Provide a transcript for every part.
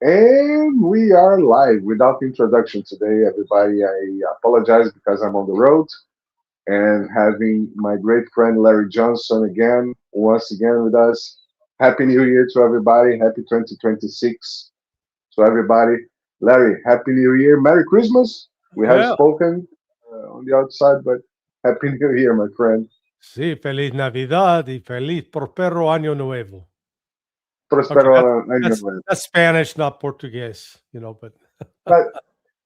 And we are live without introduction today, everybody. I apologize because I'm on the road and having my great friend Larry Johnson once again with us. Happy New Year to everybody. Happy 2026 to everybody. Larry, Happy New Year. Merry Christmas. We have Well, spoken on the outside, but Happy New Year, my friend. sí, feliz Navidad y feliz prospero año nuevo. Okay, Prospero año nuevo. that's Spanish, not Portuguese, but But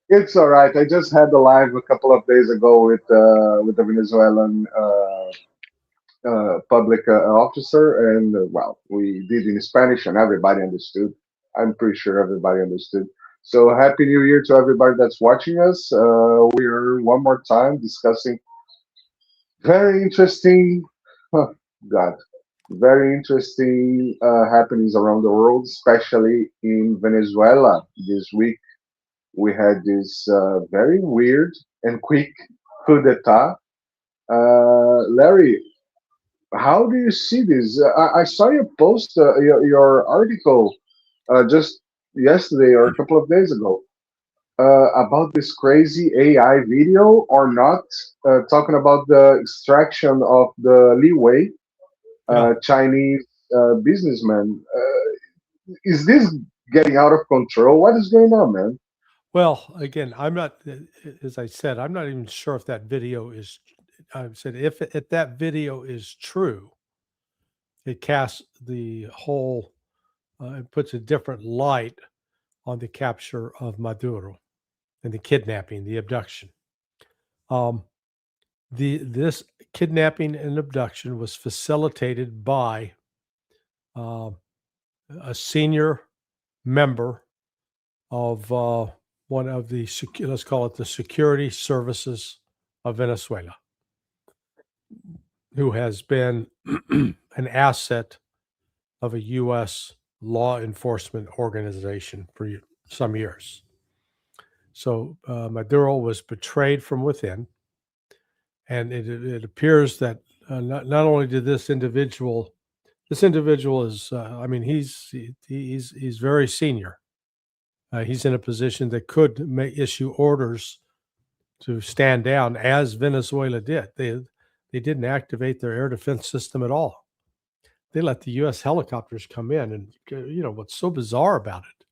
it's all right. I just had a live a couple of days ago with the Venezuelan public officer, and well, we did in Spanish, and everybody understood. I'm pretty sure everybody understood. So happy New Year to everybody that's watching us. We are one more time discussing very interesting, huh, God, very interesting happenings around the world, especially in Venezuela this week. We had this very weird and quick coup d'etat. Larry, how do you see this? I saw you post your article just yesterday or a couple of days ago about this crazy AI video or not, talking about the extraction of the leeway yeah. Chinese businessman. Is this getting out of control? What is going on, man? Well, again, I'm not, as I said, I'm not even sure if that video is. I said if that video is true, it casts the whole, it puts a different light on the capture of Maduro and the kidnapping, the abduction. Um, this kidnapping and abduction was facilitated by uh, a senior member of one of the let's call it the security services of Venezuela, who has been an asset of a U.S. law enforcement organization for some years. So Maduro was betrayed from within, and it appears that not only did this individual is, I mean, he's very senior. He's in a position that could issue orders to stand down, as Venezuela did. They didn't activate their air defense system at all. They let the U.S. helicopters come in, and what's so bizarre about it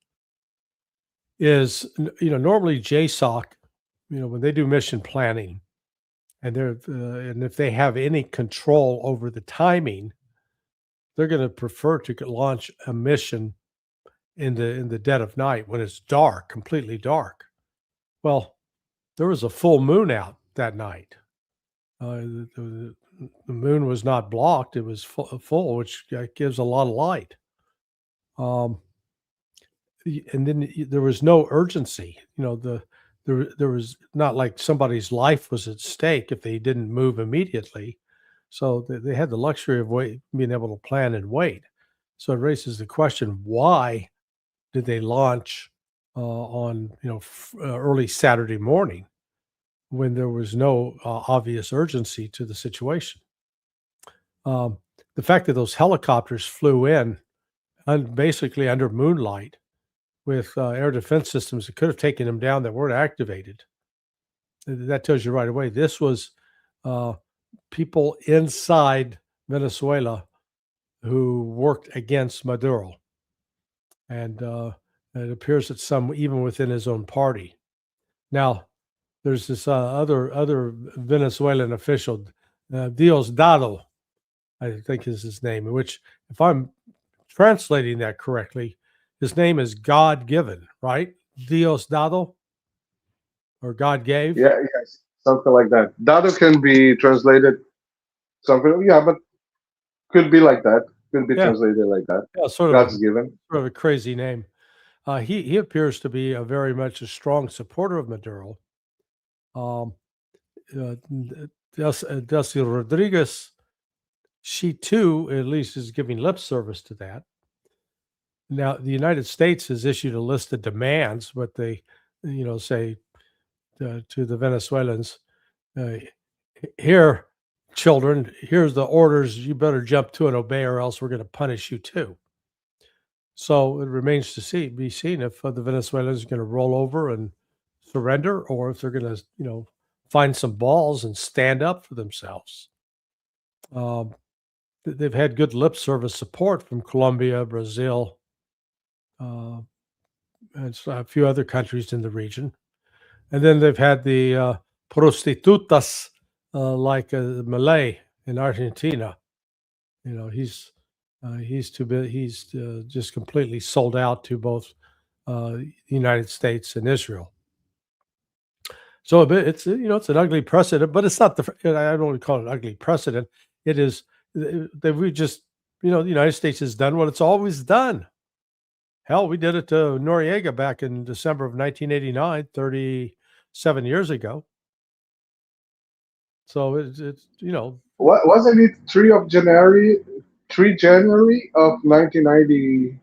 is, normally JSOC, when they do mission planning, and if they have any control over the timing, they're going to prefer to launch a mission in the dead of night when it's dark, completely dark. Well, there was a full moon out that night. The moon was not blocked; it was full, which gives a lot of light. Um, and then there was no urgency. There was not like somebody's life was at stake if they didn't move immediately. So they had the luxury of being able to plan and wait. So it raises the question: why did they launch on early Saturday morning when there was no obvious urgency to the situation? Um, the fact that those helicopters flew in basically under moonlight with air defense systems that could have taken them down that weren't activated, that tells you right away this was uh, people inside Venezuela who worked against Maduro. And it appears that some even within his own party. Now, there's this other Venezuelan official, Diosdado, I think is his name, which, if I'm translating that correctly, his name is God given, right? Diosdado, or God gave. Yeah, yes, something like that. Dado can be translated something, yeah, but could be like that. Could be Yeah, translated like that. yeah, God's given. sort of a crazy name. He appears to be a very much a strong supporter of Maduro. Um, Delcy Rodriguez, she too, at least, is giving lip service to that. Now, the United States has issued a list of demands, but they, say to the Venezuelans, uh, here, children, here's the orders. You better jump to and obey, or else we're going to punish you too. So it remains to be seen if the Venezuelans are going to roll over and surrender, or if they're going to, find some balls and stand up for themselves. Um, they've had good lip service support from Colombia, Brazil, uh, and a few other countries in the region. And then they've had the prostitutas like Malay in Argentina. He's too big. He's just completely sold out to both the United States and Israel. So it's it's an ugly precedent, but it's not I don't want to call it an ugly precedent. It is that we just the United States has done what it's always done. Hell, we did it to Noriega back in December of 1989, 37 years ago. So it's What wasn't it 3 of 1990,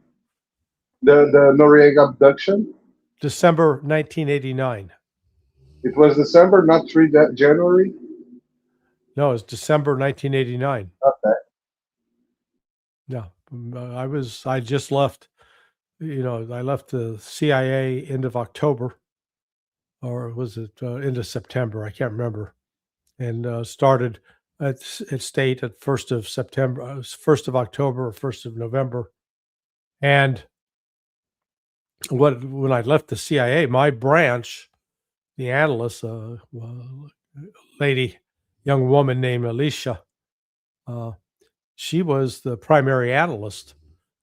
the Noriega abduction? December 1989. It was December, not January. No, it's December 1989. Okay. Yeah, I just left. I left the CIA end of October, or was it end of September? I can't remember. And started at state at 1st of October, or 1st of November. And when I left the CIA, my branch, the analyst, young woman named Alicia, she was the primary analyst,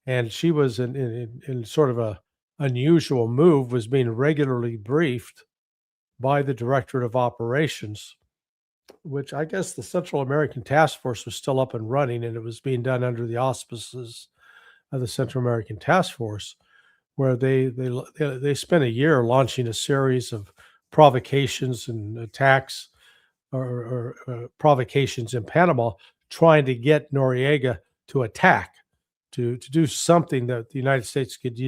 and she was in sort of a unusual move, was being regularly briefed by the Directorate of Operations, which I guess the Central American Task Force was still up and running, and it was being done under the auspices of the Central American Task Force, where they spent a year launching a series of provocations and attacks or provocations in Panama, trying to get Noriega to attack, to do something that the United States could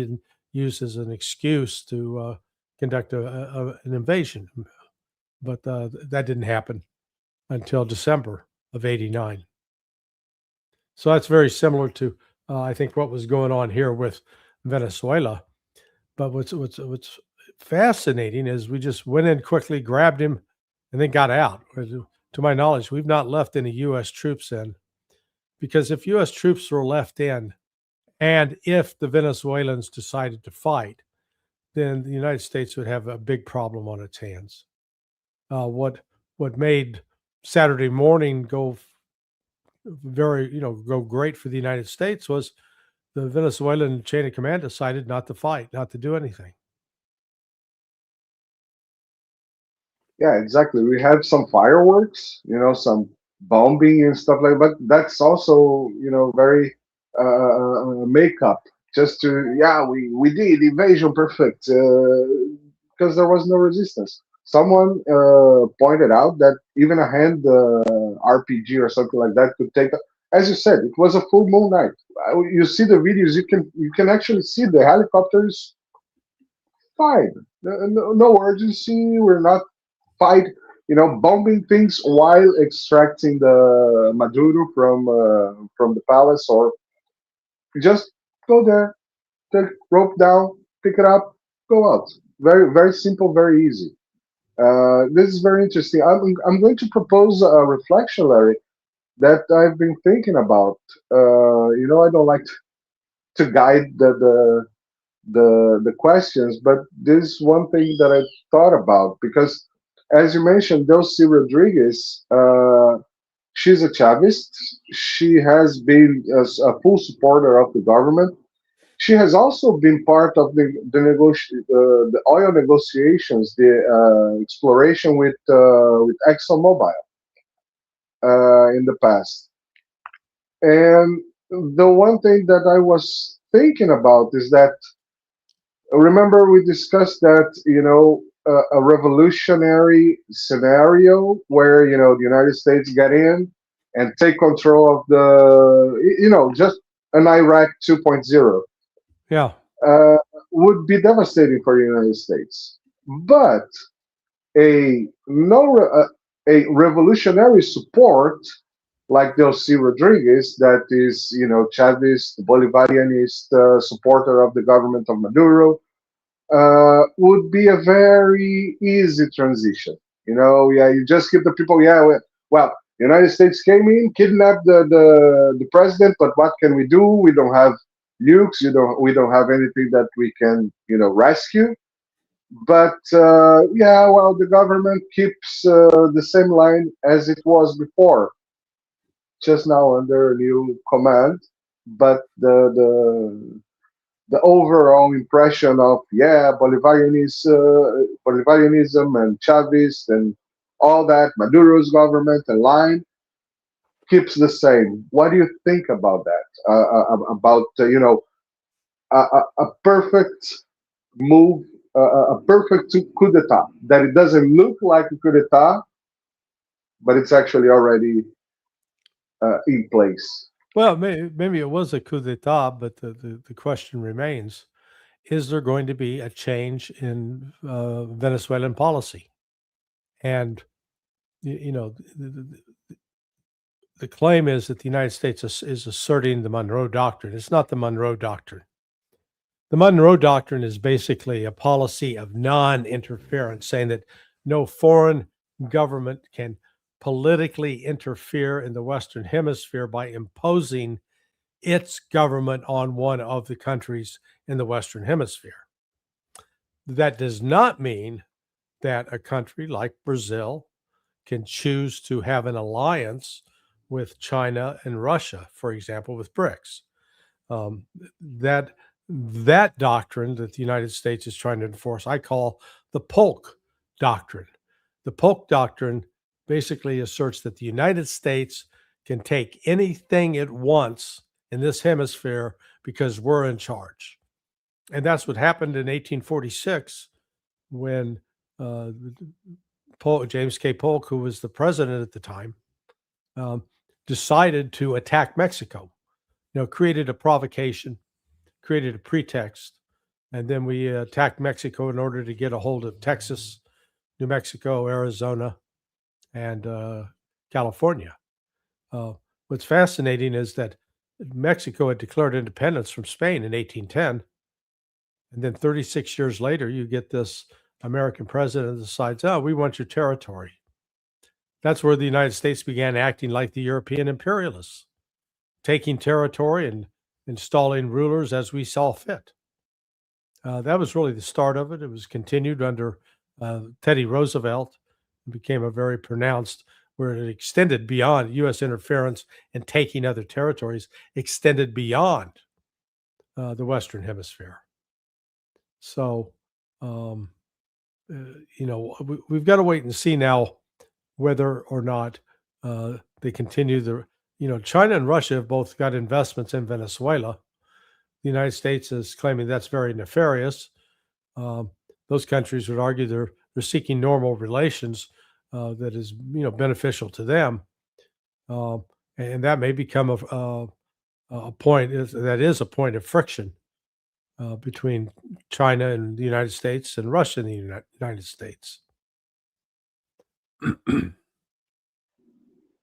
use as an excuse to conduct an invasion. But that didn't happen until December of '89. So that's very similar to, I think, what was going on here with Venezuela. But what's fascinating is we just went in quickly, grabbed him, and then got out. To my knowledge, we've not left any U.S. troops in, because if U.S. troops were left in, and if the Venezuelans decided to fight, then the United States would have a big problem on its hands. What made Saturday morning go go great for the United States was the Venezuelan chain of command decided not to fight, not to do anything. Yeah, exactly. We had some fireworks, some bombing and stuff like that. But that's also, very makeup. Just to, yeah, we did invasion perfect because there was no resistance. Someone pointed out that even a hand RPG or something like that could take. As you said, it was a full moon night. You see the videos, you can actually see the helicopters. Fine, no urgency. We're not fight, bombing things while extracting the Maduro from the palace, or just go there, take rope down, pick it up, go out. Very very simple, very easy. This is very interesting. I'm going to propose a reflection, Larry, that I've been thinking about. I don't like to guide the questions, but this is one thing that I thought about because, as you mentioned, Delcy Rodriguez, she's a Chavist. She has been a full supporter of the government. She has also been part of the oil negotiations, the exploration with ExxonMobil in the past. And the one thing that I was thinking about is that, remember we discussed that a revolutionary scenario where the United States get in and take control of the just an Iraq 2.0 Yeah. uh, would be devastating for the United States. But a no a revolutionary support like Delcy Rodriguez, that is, Chavist, Bolivarianist supporter of the government of Maduro, would be a very easy transition. Yeah, you just give the people, yeah, well, the United States came in, kidnapped the president, but what can we do? We don't have nukes. We don't have anything that we can, rescue. But yeah, well, the government keeps the same line as it was before, just now under a new command. But the overall impression of, yeah, Bolivarianism and Chavist and all that, Maduro's government and line keeps the same. What do you think about that? About a perfect move, a perfect coup d'état, that it doesn't look like a coup d'état, but it's actually already in place. Well, maybe it was a coup d'état, but the question remains: is there going to be a change in Venezuelan policy? And you know, the claim is that the United States is asserting the Monroe Doctrine. It's not the Monroe Doctrine. The Monroe Doctrine is basically a policy of non-interference, saying that no foreign government can politically interfere in the Western Hemisphere by imposing its government on one of the countries in the Western Hemisphere. That does not mean that a country like Brazil can choose to have an alliance with China and Russia, for example, with BRICS. Um, that that doctrine that the United States is trying to enforce, I call the Polk doctrine. The Polk doctrine basically asserts that the United States can take anything it wants in this hemisphere because we're in charge. And that's what happened in 1846 when uh, James K. Polk, who was the president at the time, um, decided to attack Mexico. Created a provocation, created a pretext, and then we attacked Mexico in order to get a hold of Texas, New Mexico, Arizona, and California. What's fascinating is that Mexico had declared independence from Spain in 1810, and then 36 years later, you get this American president decides, oh, we want your territory. That's where the United States began acting like the European imperialists, taking territory and installing rulers as we saw fit. That was really the start of it. It was continued under Teddy Roosevelt. It became a very pronounced, where it extended beyond U.S. interference and taking other territories, extended beyond the Western Hemisphere. So, um, we've got to wait and see now whether or not they continue the. China and Russia have both got investments in Venezuela. The United States is claiming that's very nefarious. Um, those countries would argue they're seeking normal relations that is beneficial to them, um, and that may become a point that is a point of friction between China and the United States and Russia and the United States.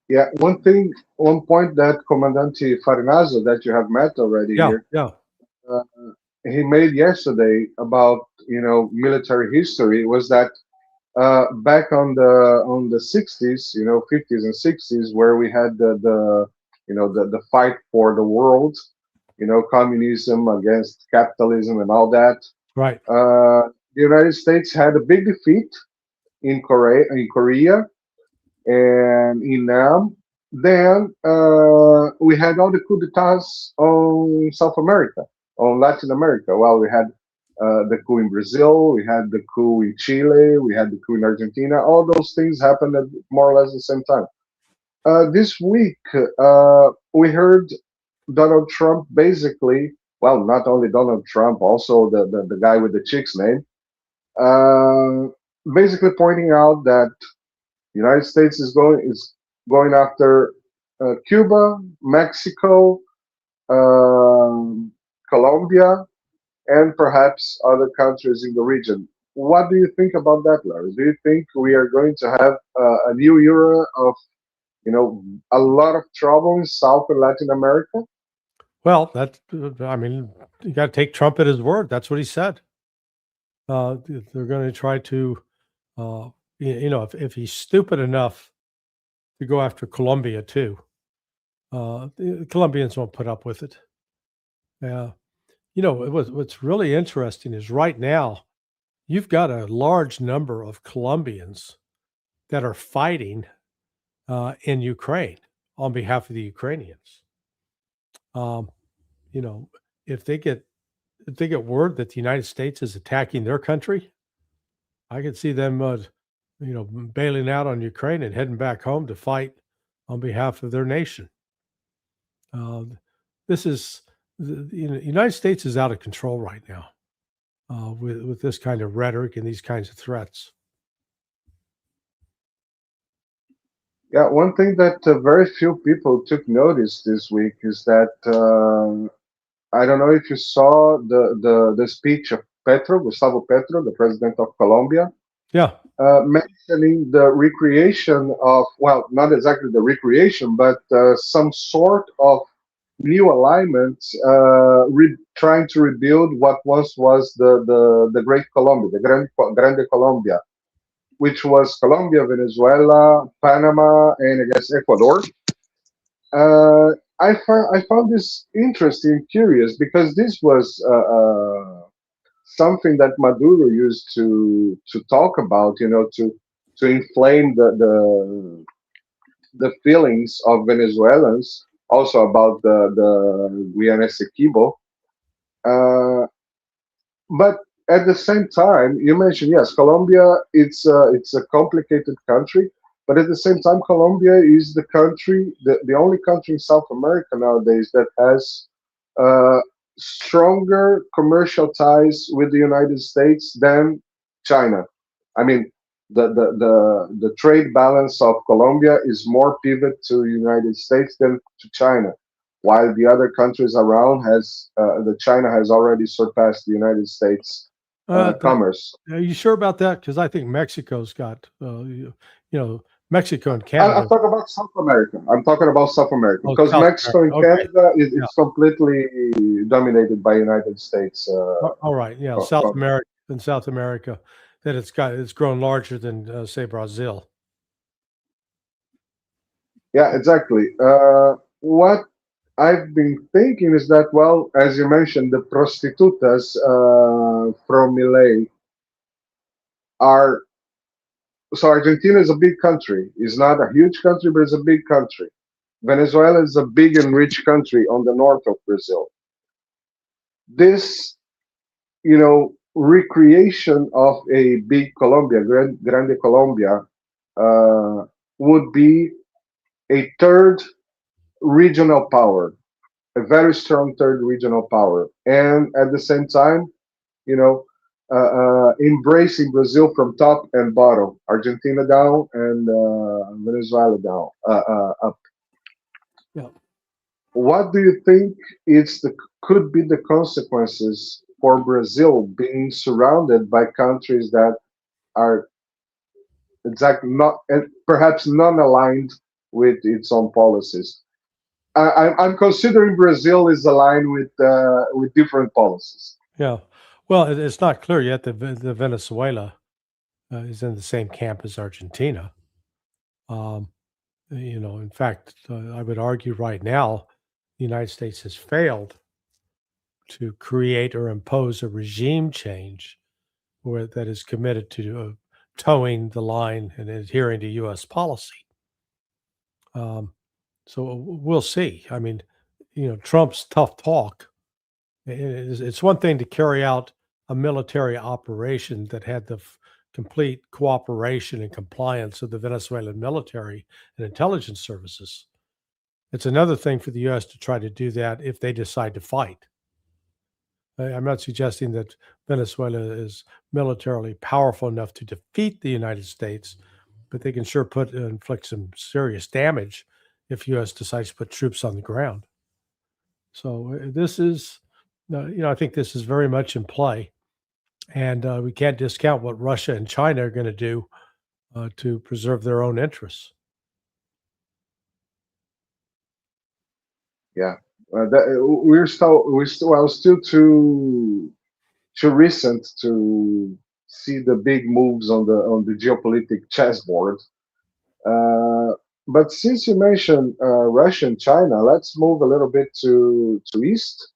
Yeah, one point that Comandante Farinazo, that you have met already Yeah, here, yeah, uh, he made yesterday about military history was that back on the 60s, 50s and 60s, where we had the fight for the world, communism against capitalism and all that. right. The United States had a big defeat in Korea and in Nam. Then we had all the coup d'etats on South America, on Latin America. Well, we had the coup in Brazil, we had the coup in Chile, we had the coup in Argentina. All those things happened at more or less the same time. This week, we heard Donald Trump basically, well, not only Donald Trump, also the guy with the chick's name, uh, basically pointing out that United States is going after Cuba, Mexico, Colombia, and perhaps other countries in the region. What do you think about that, Larry? Do you think we are going to have a new era of A lot of trouble in South and Latin America. Well, I mean, you got to take Trump at his word. That's what he said. They're going to try to, uh, if he's stupid enough to go after Colombia too, the Colombians won't put up with it. Yeah. What's really interesting is right now you've got a large number of Colombians that are fighting in Ukraine on behalf of the Ukrainians. Um, you know, if they get word that the United States is attacking their country, I could see them, bailing out on Ukraine and heading back home to fight on behalf of their nation. Uh, this is the United States is out of control right now with this kind of rhetoric and these kinds of threats. Yeah, one thing that very few people took notice this week is that I don't know if you saw the speech of Gustavo Petro, the president of Colombia, Yeah. mentioning the recreation of, well, not exactly the recreation, but some sort of new alignment, trying to rebuild what once was the Great Colombia, the Grande Colombia, which was Colombia, Venezuela, Panama, and I guess Ecuador. I found this interesting, curious, because this was something that Maduro used to talk about, to inflame the feelings of Venezuelans, also about the Guiana Essequibo. Uh, but at the same time, you mentioned, yes, Colombia. It's a complicated country, but at the same time, Colombia is the only country in South America nowadays that has uh, stronger commercial ties with the United States than China. I mean, the trade balance of Colombia is more pivot to United States than to China, while the other countries around the China has already surpassed the United States Uh, th- commerce. are you sure about that? Because I think Mexico's got, Mexico and I'm Canada. talking about South America. I'm talking about South America Oh, because South Mexico America. and Okay. Canada is Yeah. it's completely dominated by United States. All right. Yeah. Commerce. South America, that it's grown larger than say Brazil. Yeah, exactly. What I've been thinking is that, well, as you mentioned, the prostitutas from Millet are. So Argentina is a big country. It's not a huge country, but it's a big country. Venezuela is a big and rich country on the north of Brazil. This, recreation of a big Colombia, Grande Colombia, uh, would be a third regional power, a very strong third regional power, and at the same time, you know, embracing Brazil from top and bottom, Argentina down and Venezuela down, up. Yeah. What do you think could be the consequences for Brazil being surrounded by countries that are exactly not, and perhaps non-aligned with its own policies? I'm considering Brazil is aligned with different policies. Yeah. Well, it's not clear yet that the Venezuela is in the same camp as Argentina. Um, in fact, I would argue right now, the United States has failed to create or impose a regime change that is committed to towing the line and adhering to U.S. policy. Um, so we'll see. I mean, Trump's tough talk. It's one thing to carry out a military operation that had the complete cooperation and compliance of the Venezuelan military and intelligence services. It's another thing for the U.S. to try to do that if they decide to fight. I'm not suggesting that Venezuela is militarily powerful enough to defeat the United States, but they can sure inflict some serious damage if U.S. decides to put troops on the ground. So this is, I think this is very much in play, and we can't discount what Russia and China are going to do to preserve their own interests. Yeah, we're still well, still too recent to see the big moves on the geopolitical chessboard. Uh, but since you mentioned Russia and China, let's move a little bit to east.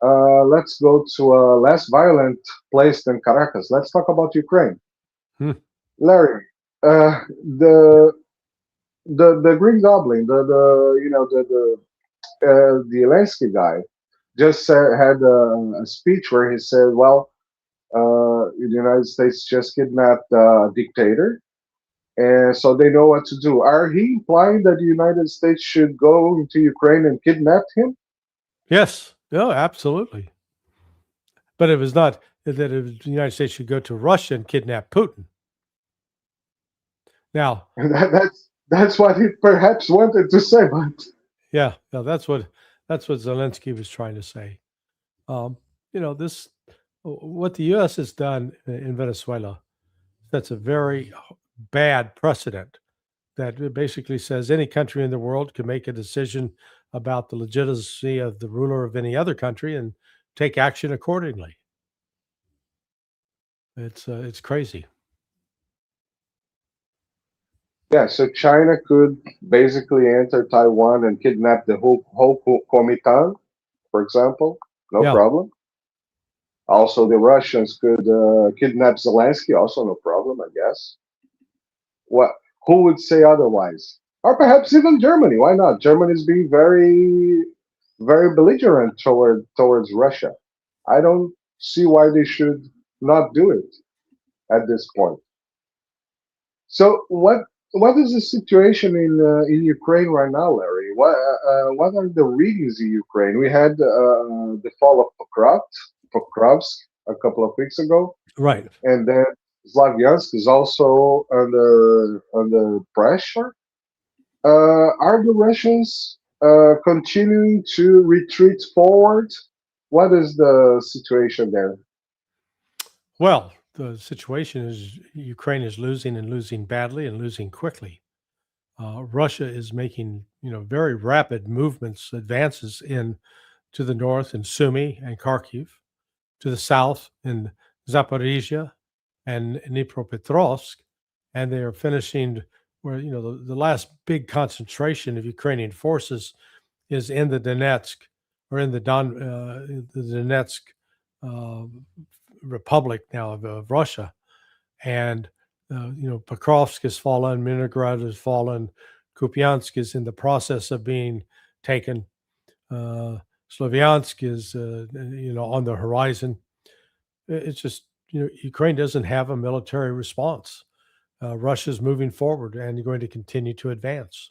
Let's go to a less violent place than Caracas. Let's talk about Ukraine. Hmm. Larry, the the Green Goblin, the you know the Zelensky guy, just had a speech where he said, "Well, the United States just kidnapped a dictator, and so they know what to do." Are he implying that the United States should go into Ukraine and kidnap him? Yes. No, absolutely. But it was not that it was the United States should go to Russia and kidnap Putin. Now, That's what he perhaps wanted to say, but yeah, no, that's what Zelensky was trying to say. Um, this what the U.S. has done in Venezuela, that's a very bad precedent that basically says any country in the world can make a decision about the legitimacy of the ruler of any other country and take action accordingly. It's crazy. yeah, so China could basically enter Taiwan and kidnap the whole Kuomintang, for example, no Yeah. problem. Also, the Russians could kidnap Zelensky, also no problem, I guess. What? Who would say otherwise? Or perhaps even Germany. Why not? Germany is being very belligerent towards Russia. I don't see why they should not do it at this point. So what is the situation in Ukraine right now, Larry? What are the readings in Ukraine? We had the fall of Pokrovsk a couple of weeks ago, Right. and then Slavyansk is also under pressure. Are the Russians continuing to retreat forward? What is the situation there? Well, the situation is Ukraine is losing and losing badly and losing quickly. Russia is making very rapid movements, advances in to the north in Sumy and Kharkiv, to the south in Zaporizhia and Dnipropetrovsk, and they are finishing where the last big concentration of Ukrainian forces is in the Donetsk or in the Donetsk uh, Republic now of Russia, and Pokrovsk has fallen, Leningrad has fallen, Kupiansk is in the process of being taken. Uh, Slavyansk is on the horizon. It's just Ukraine doesn't have a military response. Russia's moving forward and going to continue to advance.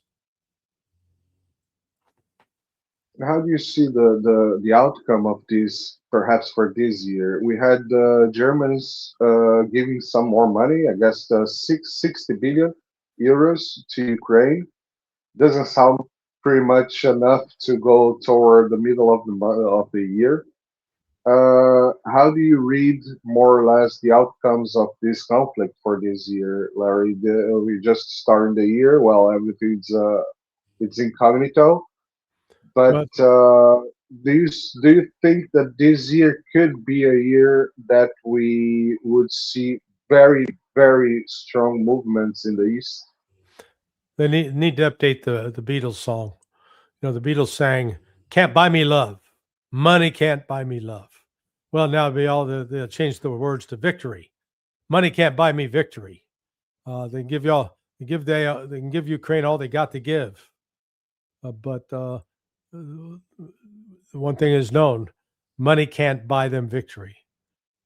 How do you see the outcome of this, perhaps for this year? We had Germans giving some more money, I guess 60 billion euros to Ukraine. Doesn't sound pretty much enough to go toward the middle of of the year. How do you read more or less the outcomes of this conflict for this year, Larry? We just started the year. Well, everything's it's incognito. But But do you think that this year could be a year that we would see very strong movements in the East? they need to update the Beatles song. The Beatles sang "Can't Buy Me Love." Money can't buy me love. Well, now they'll change the words to victory. Money can't buy me victory. They can give y'all, they can give Ukraine all they got to give. But the one thing is known: money can't buy them victory.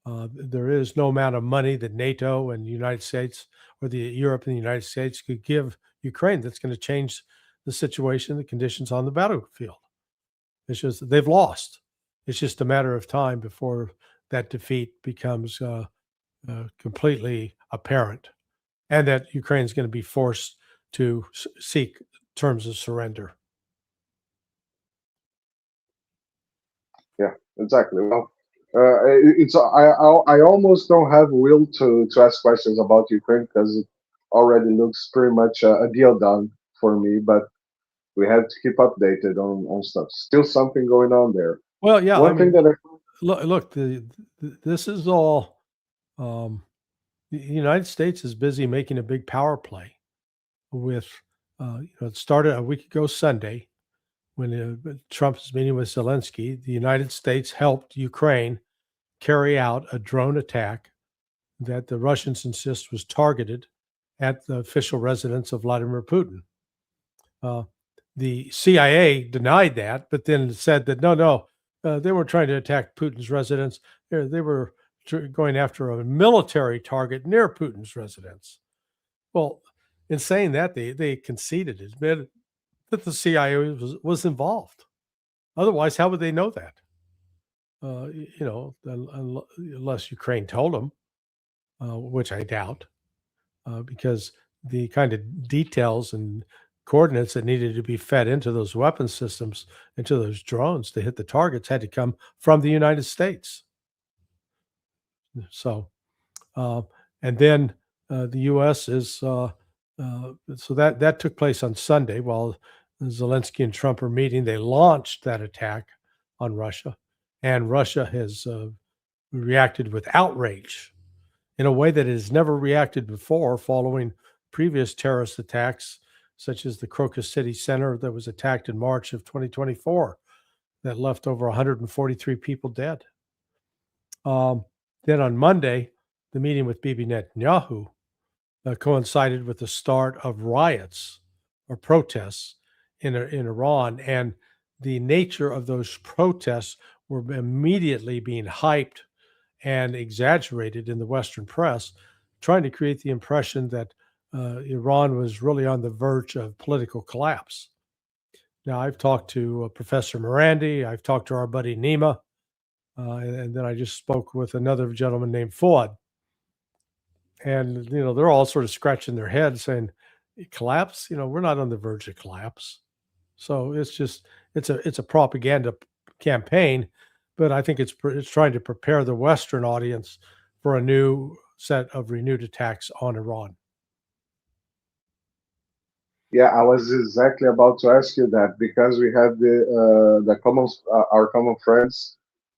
There is no amount of money that NATO and the United States or the Europe and the United States could give Ukraine that's going to change the situation, the conditions on the battlefield. It's just that they've lost. It's just a matter of time before that defeat becomes completely apparent, and that Ukraine is going to be forced to seek terms of surrender. Yeah, exactly. Well, it's I almost don't have will to ask questions about Ukraine because it already looks pretty much a deal done for me. But we have to keep updated on stuff. Still something going on there. Well, yeah. I One thing mean, that I look. This is all. The United States is busy making a big power play with. It started a week ago Sunday when Trump was meeting with Zelensky. The United States helped Ukraine carry out a drone attack that the Russians insist was targeted at the official residence of Vladimir Putin. Uh, the CIA denied that, but then said that no, they weren't trying to attack Putin's residence. They were going after a military target near Putin's residence. Well, in saying that, they conceded, admitted that the CIA was involved. Otherwise, how would they know that? Unless Ukraine told them, which I doubt, because the kind of details and coordinates that needed to be fed into those weapon systems, into those drones to hit the targets, had to come from the United States. So, uh, and then the U.S. is so that took place on Sunday while Zelensky and Trump are meeting. They launched that attack on Russia, and Russia has reacted with outrage in a way that it has never reacted before, following previous terrorist attacks, such as the Crocus City Center that was attacked in March of 2024, that left over 143 people dead. Then on Monday, the meeting with Bibi Netanyahu coincided with the start of riots or protests in Iran, and the nature of those protests were immediately being hyped and exaggerated in the Western press, trying to create the impression that Iran was really on the verge of political collapse. Now, I've talked to Professor Morandi, I've talked to our buddy Nima, and then I just spoke with another gentleman named Fuad. And, they're all sort of scratching their heads saying, collapse? We're not on the verge of collapse. So it's a propaganda campaign, but I think it's trying to prepare the Western audience for a new set of renewed attacks on Iran. Yeah, I was exactly about to ask you that because we have the common our common friends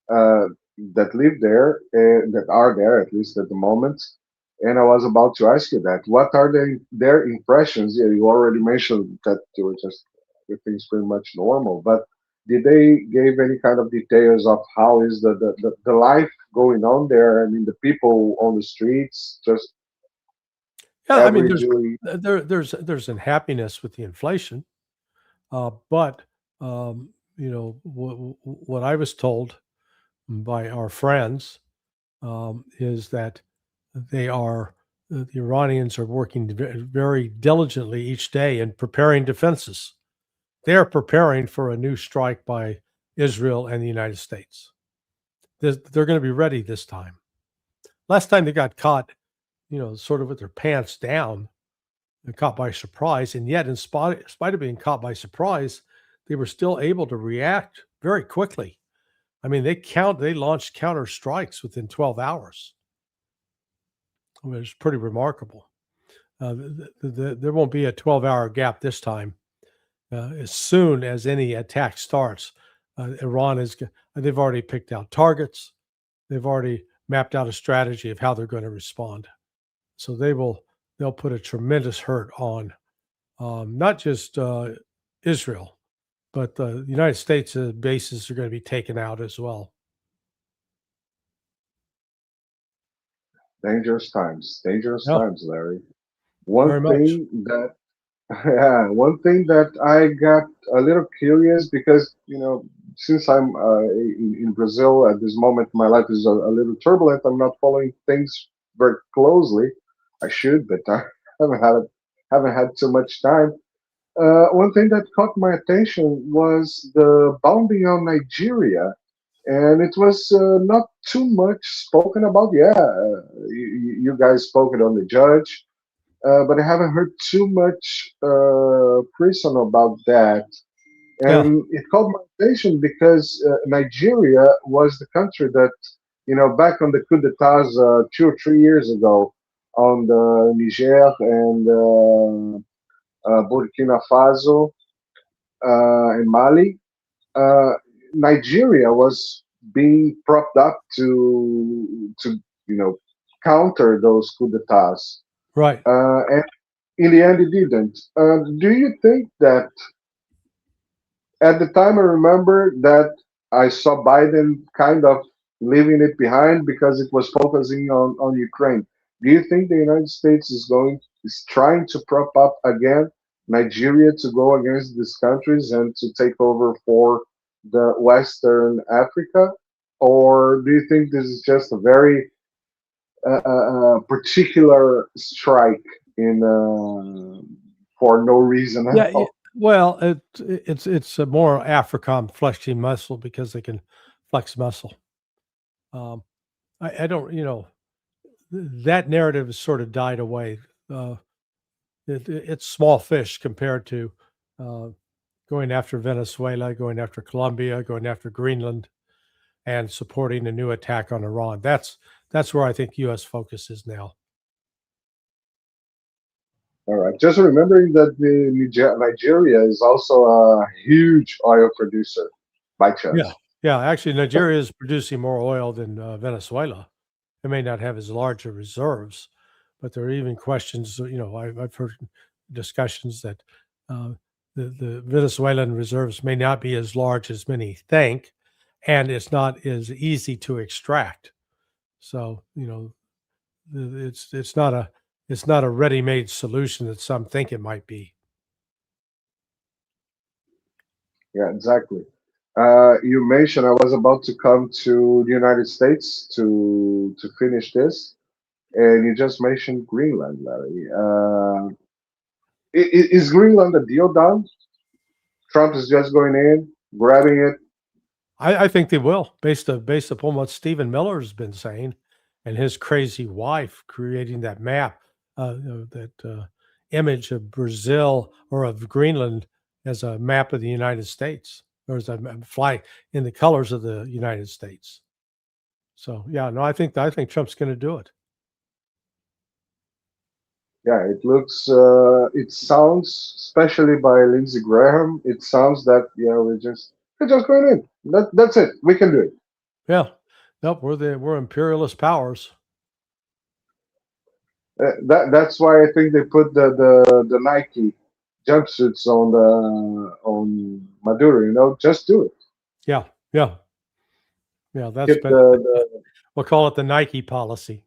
uh, that live there that are there at least at the moment, and I was about to ask you that. What are their impressions? Yeah, you already mentioned that you were just everything's pretty much normal, but did they give any kind of details of how is the life going on there? I mean, the people on the streets, just Yeah, I mean, averagely. there's unhappiness with the inflation, but what I was told by our friends is that they are the Iranians are working very diligently each day and preparing defenses. They are preparing for a new strike by Israel and the United States. They're going to be ready this time. Last time they got caught, sort of with their pants down, they're caught by surprise, and yet, in spite of being caught by surprise, they were still able to react very quickly. I mean, they launched counter strikes within 12 hours. It was pretty remarkable. There won't be a 12-hour gap this time. As soon as any attack starts, Iran they've already picked out targets. They've already mapped out a strategy of how they're going to respond. So they'll put a tremendous hurt on not just Israel, but the United States bases are going to be taken out as well. Dangerous Yeah, times, Larry. One very much. thing that, yeah, one thing that I got a little curious because, since I'm in Brazil at this moment, my life is a little turbulent. I'm not following things very closely. I should, but I haven't had haven't had too much time. One thing that caught my attention was the bombing on Nigeria, and it was not too much spoken about. Yeah, you guys spoke it on the judge, but I haven't heard too much prison about that. Yeah, And it caught my attention because Nigeria was the country that, back on the coup d'etats 2 or 3 years ago on the Niger and Burkina Faso, and Mali, uh, Nigeria was being propped up to counter those coup d'états, Right. and in the end it didn't. Do you think that at the time I remember that I saw Biden kind of leaving it behind because it was focusing on Ukraine. Do you think the United States is trying to prop up again Nigeria to go against these countries and to take over for the Western Africa? Or do you think this is just a very particular strike in for no reason at Yeah. all? Well, it's a more AFRICOM flexing muscle because they can flex muscle. Um, I don't, that narrative has sort of died away. Uh, it's small fish compared to uh, going after Venezuela, going after Colombia, going after Greenland, and supporting a new attack on Iran. That's where I think U.S. focus is now. All right. Just remembering that Nigeria is also a huge oil producer by Yeah, chance. yeah. Actually, Nigeria is producing more oil than Venezuela. It may not have as large a reserves, but there are even questions. I've heard discussions that uh, the Venezuelan reserves may not be as large as many think, and it's not as easy to extract. So it's not a ready-made solution that some think it might be. Yeah, exactly. You mentioned I was about to come to the United States to finish this, and you just mentioned Greenland, Larry. Is Greenland a deal done? Trump is just going in, grabbing it. I think they will, based upon what Stephen Miller has been saying, and his crazy wife creating that map, that image of Brazil or of Greenland as a map of the United States, or as a flag in the colors of the United States. So yeah, no, I think Trump's going to do it. Yeah, it looks, it sounds, especially by Lindsey Graham, it sounds that yeah, we're just going in. That's it. We can do it. Yeah, nope, we're imperialist powers. That's why I think they put the Nike jumpsuits on Maduro. Just do it. Yeah, yeah, yeah. That's Get been the we'll call it the Nike policy.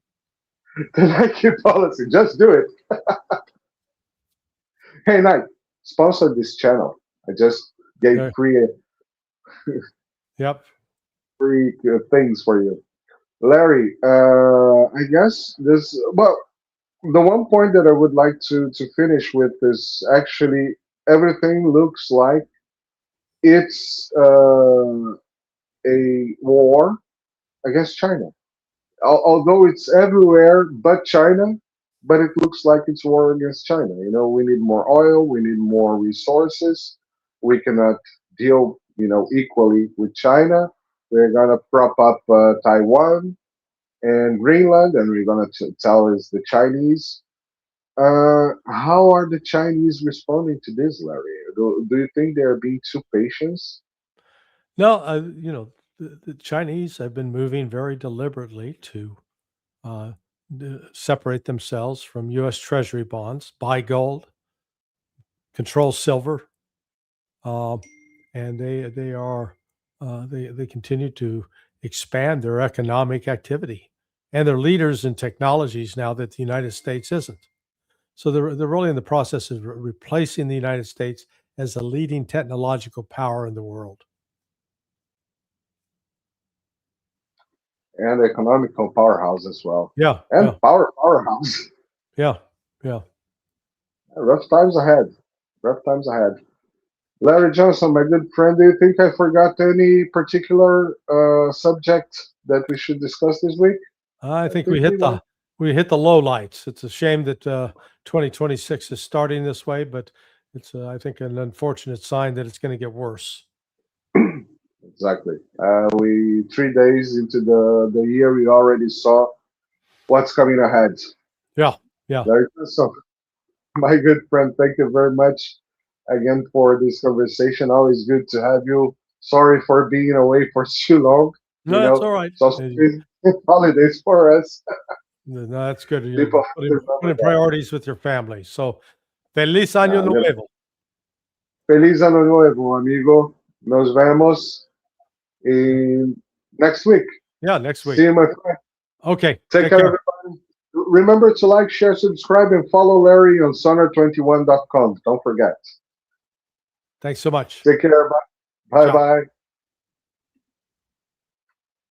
the Nike policy. Just do it. Hey Nike, sponsor this channel. I just gave Yeah, yep. free things for you, Larry. I guess this. Well, the one point that I would like to finish with is actually everything looks like it's a war against China. Although it's everywhere but China, but it looks like it's war against China. We need more oil, we need more resources. We cannot deal, equally with China. We're gonna prop up Taiwan and Greenland, and we're gonna tell it's the Chinese. How are the Chinese responding to this, Larry? Do you think they're being too patient? No, the Chinese have been moving very deliberately to uh, separate themselves from U.S. Treasury bonds, buy gold, control silver, um, and they continue to expand their economic activity, and they're leaders in technologies now that the United States isn't. So they're really in the process of replacing the United States as a leading technological power in the world. And economical powerhouse as well, Yeah, and yeah, powerhouse. yeah, yeah. Rough times ahead. Rough times ahead. Larry Johnson, my good friend, do you think I forgot any particular subject that we should discuss this week? I I think think we went. we hit the low lights. It's a shame that 2026 is starting this way, but it's I think an unfortunate sign that it's going to get worse. Exactly. We 3 days into the year, we already saw what's coming ahead. Yeah, yeah. Larry Johnson, my good friend, thank you very much. again for this conversation. Always good to have you. Sorry for being away for too long. No, that's all right. It's also been holidays for us. No, that's good. People have to remember Putting that. priorities with your family. So, feliz año Yeah. nuevo. Feliz Año Nuevo, amigo. Nos vemos next week. Yeah, next See week. you, my friend. Okay. Take Take care, care. everybody. Remember to like, share, subscribe, and follow Larry on sonar21.com. Don't forget. Thanks so much. Take care. Bye Ciao. bye.